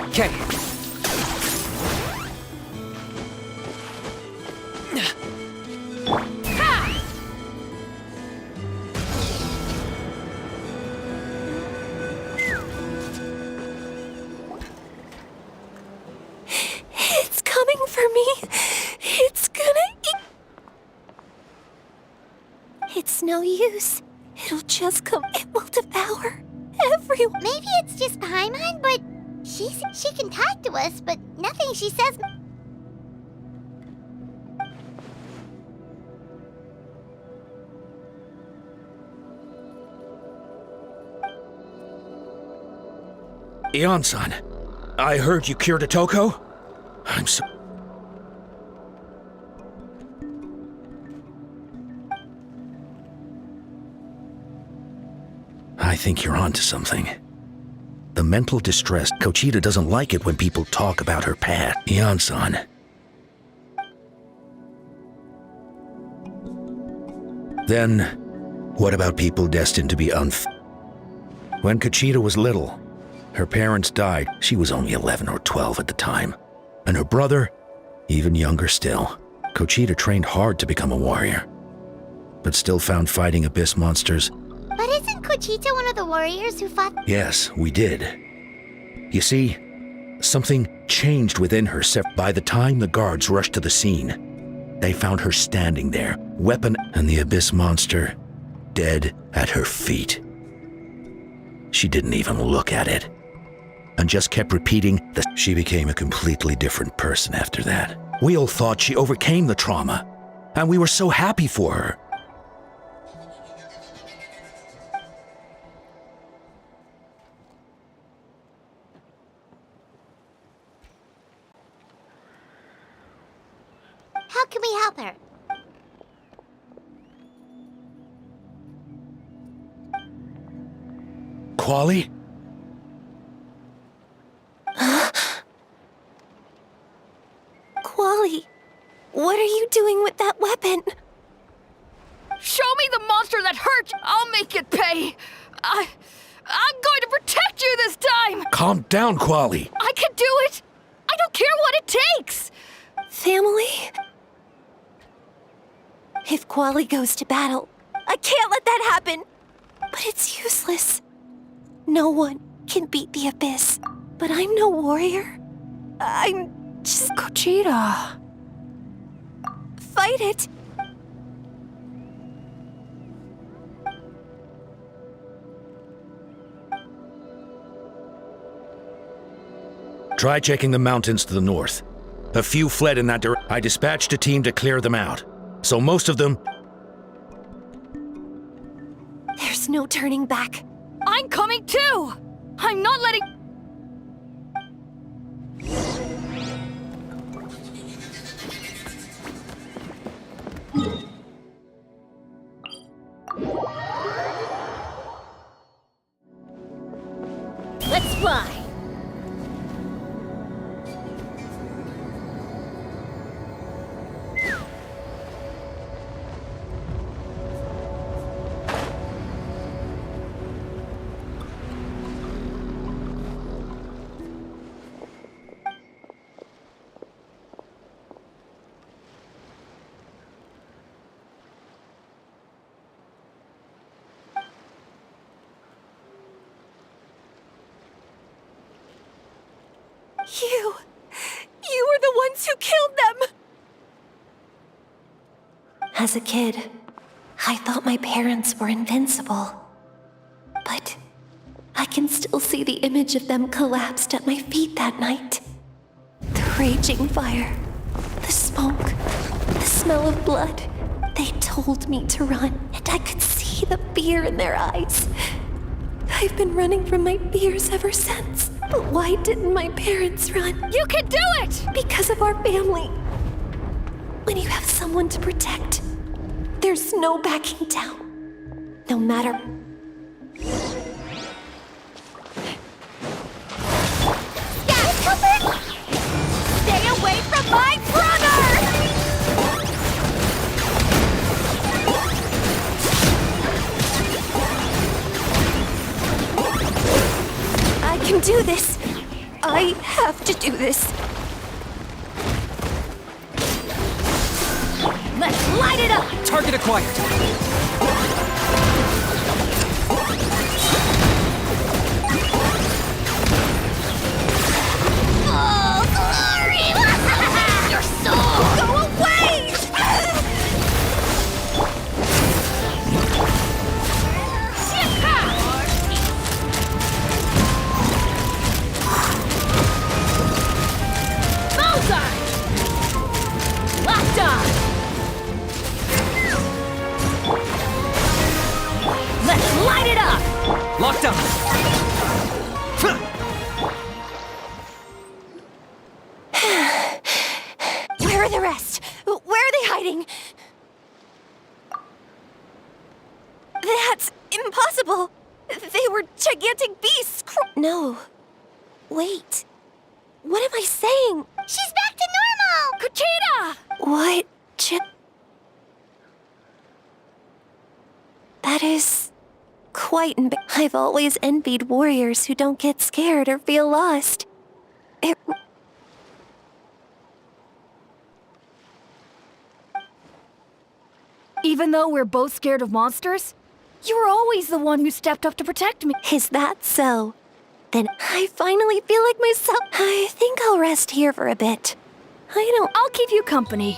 Okay. It's coming for me. It's gonna eat. It's no use. It'll just come. It will devour everyone. Maybe it's just Paimon, but she can talk to us, but nothing she says. Ion-san, I heard you cured a Toko? I'm so... I think you're onto something. The mental distress, Quete doesn't like it when people talk about her past. Ion-san. Then, what about people destined to be When Quete was little, her parents died. She was only 11 or 12 at the time. And her brother, even younger still. Quete trained hard to become a warrior, but still found fighting abyss monsters. But isn't Quete one of the warriors who fought? Yes, we did. You see, something changed within her. By the time the guards rushed to the scene, they found her standing there, weapon and the abyss monster, dead at her feet. She didn't even look at it, and just kept repeating that. She became a completely different person after that. We all thought she overcame the trauma, and we were so happy for her. How can we help her? Quali? Quali, what are you doing with that weapon? Show me the monster that hurt! I'll make it pay! I'm going to protect you this time! Calm down, Quali. I can do it! I don't care what it takes! Family? If Quali goes to battle, I can't let that happen. But it's useless. No one can beat the Abyss. But I'm no warrior. I'm just Quete. Fight it. Try checking the mountains to the north. A few fled in that direction. I dispatched a team to clear them out. So most of them... There's no turning back. I'm coming too! I'm not letting... Let's fly. You were the ones who killed them! As a kid, I thought my parents were invincible. But I can still see the image of them collapsed at my feet that night. The raging fire, the smoke, the smell of blood. They told me to run, and I could see the fear in their eyes. I've been running from my fears ever since. But why didn't my parents run? You can do it! Because of our family. When you have someone to protect, there's no backing down. No matter... Scout! Stay away from my brother! can do this. I have to do this. Let's light it up! Target acquired. Oh, glory! Your soul! Go away! Bullseye! Locked on! Let's light it up! Locked on. Where are the rest? Where are they hiding? That's impossible. They were gigantic beasts. No. Wait. What am I saying? She's back to normal! Quete! What? That is quite I've always envied warriors who don't get scared or feel lost. Even though we're both scared of monsters, you were always the one who stepped up to protect me. Is that so? Then I finally feel like myself. I think I'll rest here for a bit. I'll keep you company.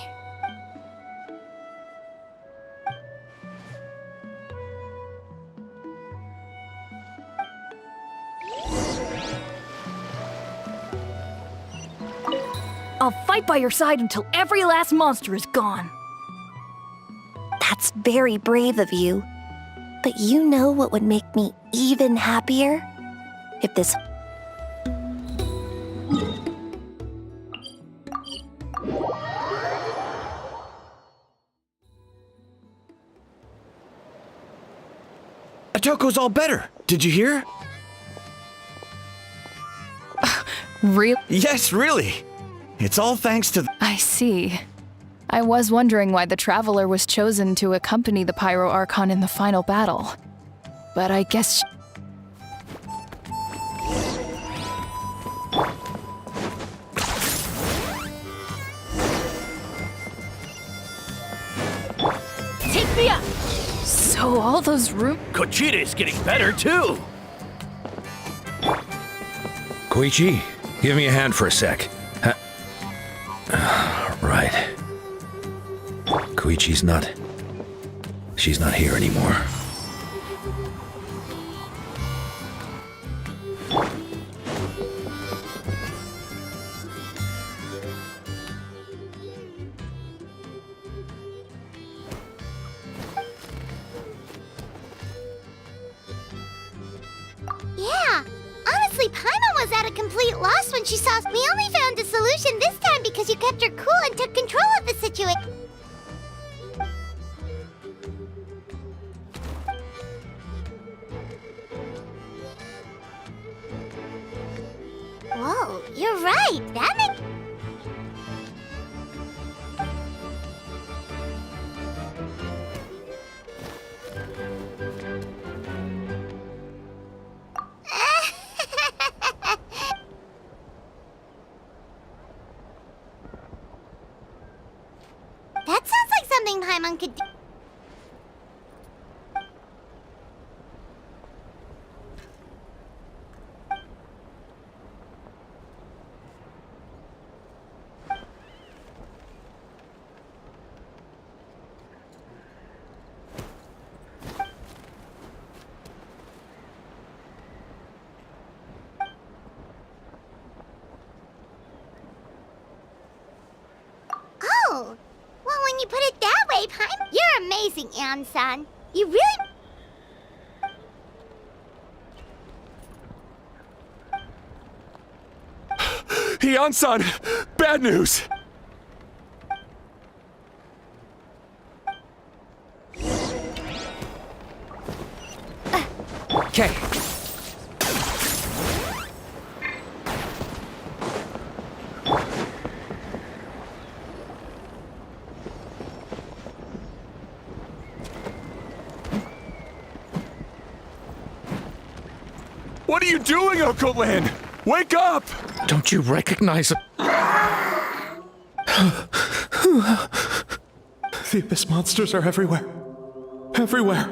I'll fight by your side until every last monster is gone. That's very brave of you. But you know what would make me even happier? If this... Atoko's all better. Did you hear? Really? Yes, really. It's all thanks to... I see. I was wondering why the Traveler was chosen to accompany the Pyro Archon in the final battle. But I guess... Take me up! So all those rooms... Quete is getting better too. Koichi, give me a hand for a sec. Right. Koichi's not... She's not here anymore. Yeah. Honestly, Paimon was at a complete loss when she saw us. We only found a solution this time because you kept her cool and took control of the situation. Whoa, you're right. That makes... That sounds like something Paimon could do. Oh, well, when you put it that way, Paimon, you're amazing, Ansan. You really... Hyan-san, bad news. Okay. What are you doing, Uncle Lan? Wake up! Don't you recognize it? The Abyss monsters are everywhere. Everywhere.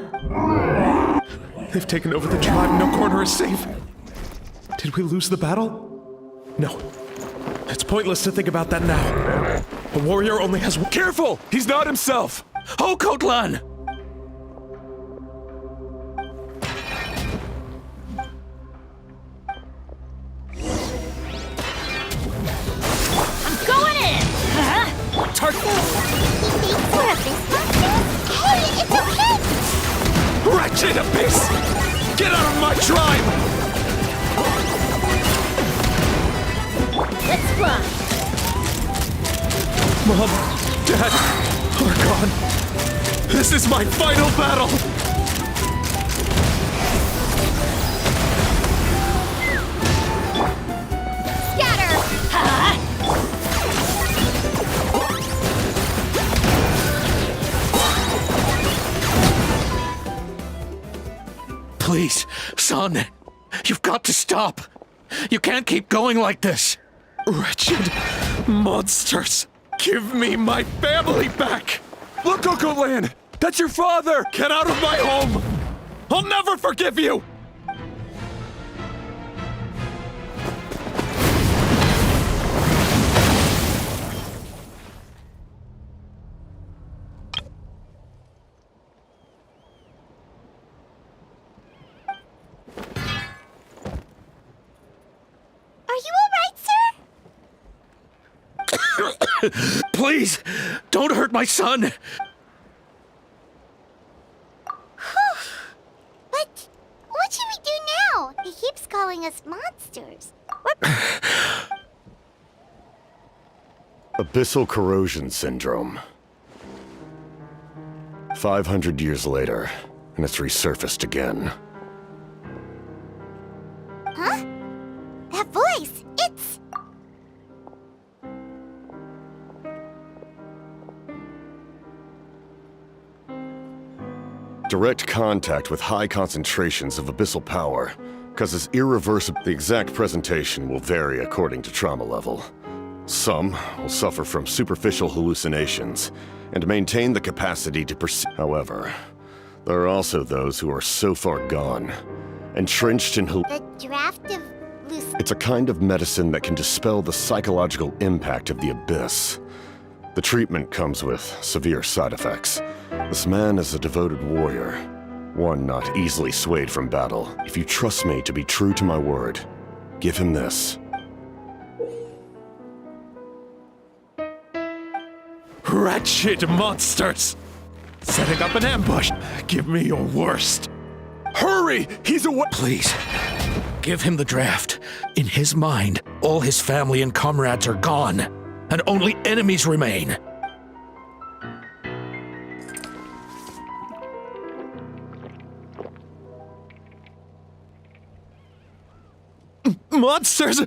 They've taken over the tribe. No corner is safe. Did we lose the battle? No. It's pointless to think about that now. A warrior only has one. Careful! He's not himself! Oh, Kotlan! Going in! Target! He thinks we're Abyss monsters? Hey, it's okay! Wretched Abyss! Get out of my tribe! Let's fly! Mom, Dad, are gone. This is my final battle. Scatter! Please, son, you've got to stop. You can't keep going like this. Wretched monsters. Give me my family back. Look, Uncle Lan! That's your father! Get out of my home. I'll never forgive you. Are you alright, sir? Please, don't hurt my son. But what should we do now? He keeps calling us monsters. Abyssal corrosion syndrome. 500 years later, and it's resurfaced again. Huh? That voice! It's... Direct contact with high concentrations of abyssal power causes irreversible. The exact presentation will vary according to trauma level. Some will suffer from superficial hallucinations and maintain the capacity to perceive. However, there are also those who are so far gone, entrenched in the draft of loose... It's a kind of medicine that can dispel the psychological impact of the abyss. The treatment comes with severe side effects. This man is a devoted warrior, one not easily swayed from battle. If you trust me to be true to my word, give him this. Wretched monsters! Setting up an ambush. Give me your worst. Hurry! He's away! Please, give him the draft. In his mind, all his family and comrades are gone, and only enemies remain. Monsters!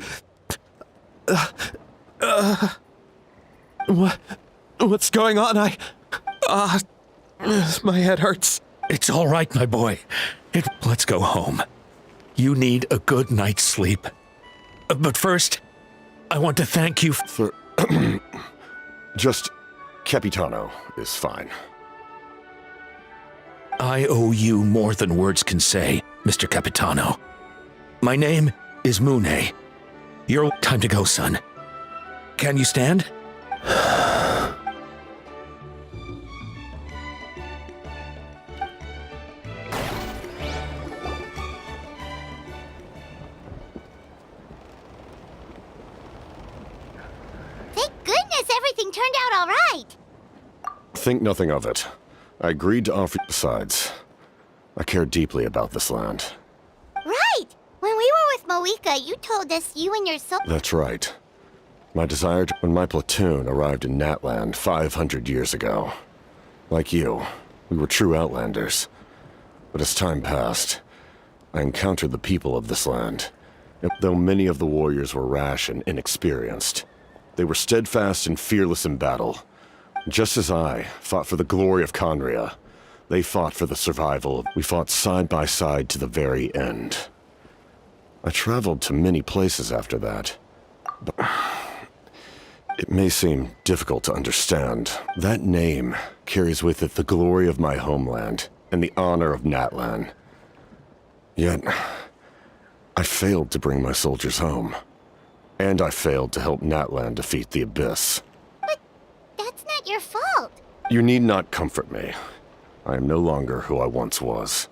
What's going on? My head hurts. It's all right, my boy. Let's go home. You need a good night's sleep. But first, I want to thank you For just Capitano is fine. I owe you more than words can say, Mr. Capitano. My name is Mune. Your time to go, son. Can you stand? Thank goodness everything turned out alright! Think nothing of it. I agreed to offer. Besides, I care deeply about this land. Right! When we were with Moika, you told us you and your soul... That's right. My desire to... When my platoon arrived in Natland 500 years ago. Like you, we were true Outlanders. But as time passed, I encountered the people of this land. Though many of the warriors were rash and inexperienced, they were steadfast and fearless in battle. Just as I fought for the glory of Conria, they fought for the survival. We fought side by side to the very end. I traveled to many places after that. But it may seem difficult to understand. That name carries with it the glory of my homeland and the honor of Natlan. Yet, I failed to bring my soldiers home. And I failed to help Natlan defeat the Abyss. But that's not your fault. You need not comfort me. I am no longer who I once was.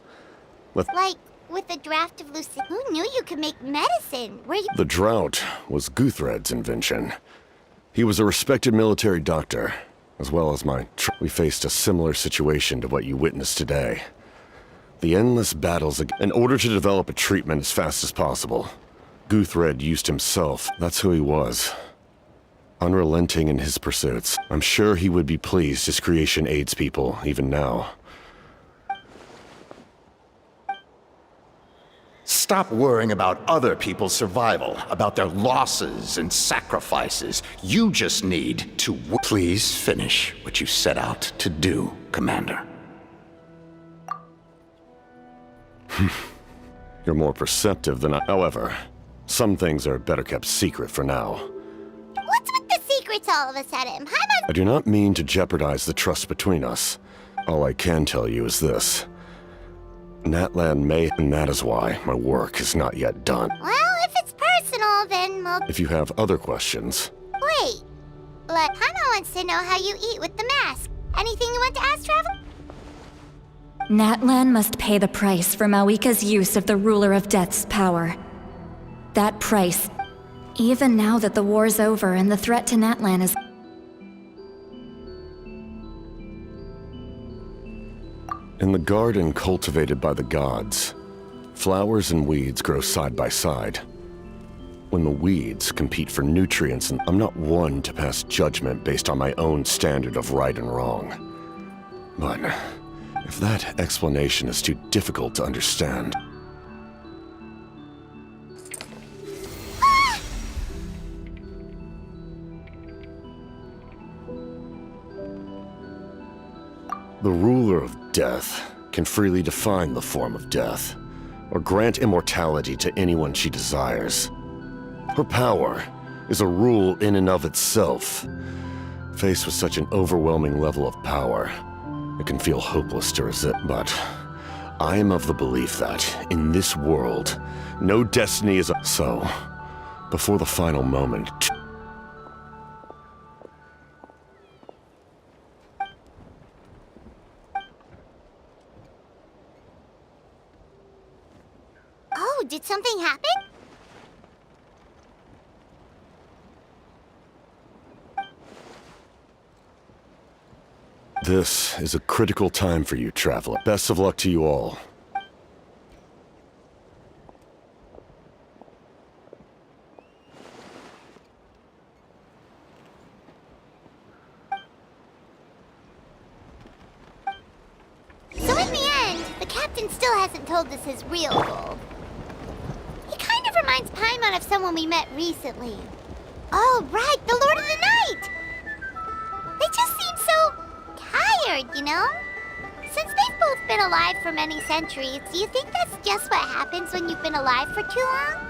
Like, with the draft of Lucy, who knew you could make medicine? Were you— The drought was Guthred's invention. He was a respected military doctor, as well as my we faced a similar situation to what you witnessed today. The endless battles in order to develop a treatment as fast as possible. Guthred used himself. That's who he was. Unrelenting in his pursuits. I'm sure he would be pleased his creation aids people, even now. Stop worrying about other people's survival, about their losses and sacrifices. You just need to— Please finish what you set out to do, Commander. You're more perceptive than I— However, some things are better kept secret for now. What's with the secrets all of a sudden? I do not mean to jeopardize the trust between us. All I can tell you is this. Natlan may, and that is why my work is not yet done. Well, if it's personal, then we'll— If you have other questions... Wait. Paimon wants to know how you eat with the mask. Anything you want to ask, Travel? Natlan must pay the price for Malika's use of the Ruler of Death's power. That price, even now that the war's over and the threat to Natlan is... In the garden cultivated by the gods, flowers and weeds grow side by side. When the weeds compete for nutrients, and I'm not one to pass judgment based on my own standard of right and wrong. But if that explanation is too difficult to understand... The Ruler of Death can freely define the form of death, or grant immortality to anyone she desires. Her power is a rule in and of itself. Faced with such an overwhelming level of power, it can feel hopeless to resist. But I am of the belief that, in this world, no destiny is so. Before the final moment... Oh, did something happen? This is a critical time for you, Traveler. Best of luck to you all. So in the end, the captain still hasn't told us his real goal. He kind of reminds Paimon of someone we met recently. Oh, right, the Lord of the Night! They just seem so tired, you know? Since they've both been alive for many centuries, do you think that's just what happens when you've been alive for too long?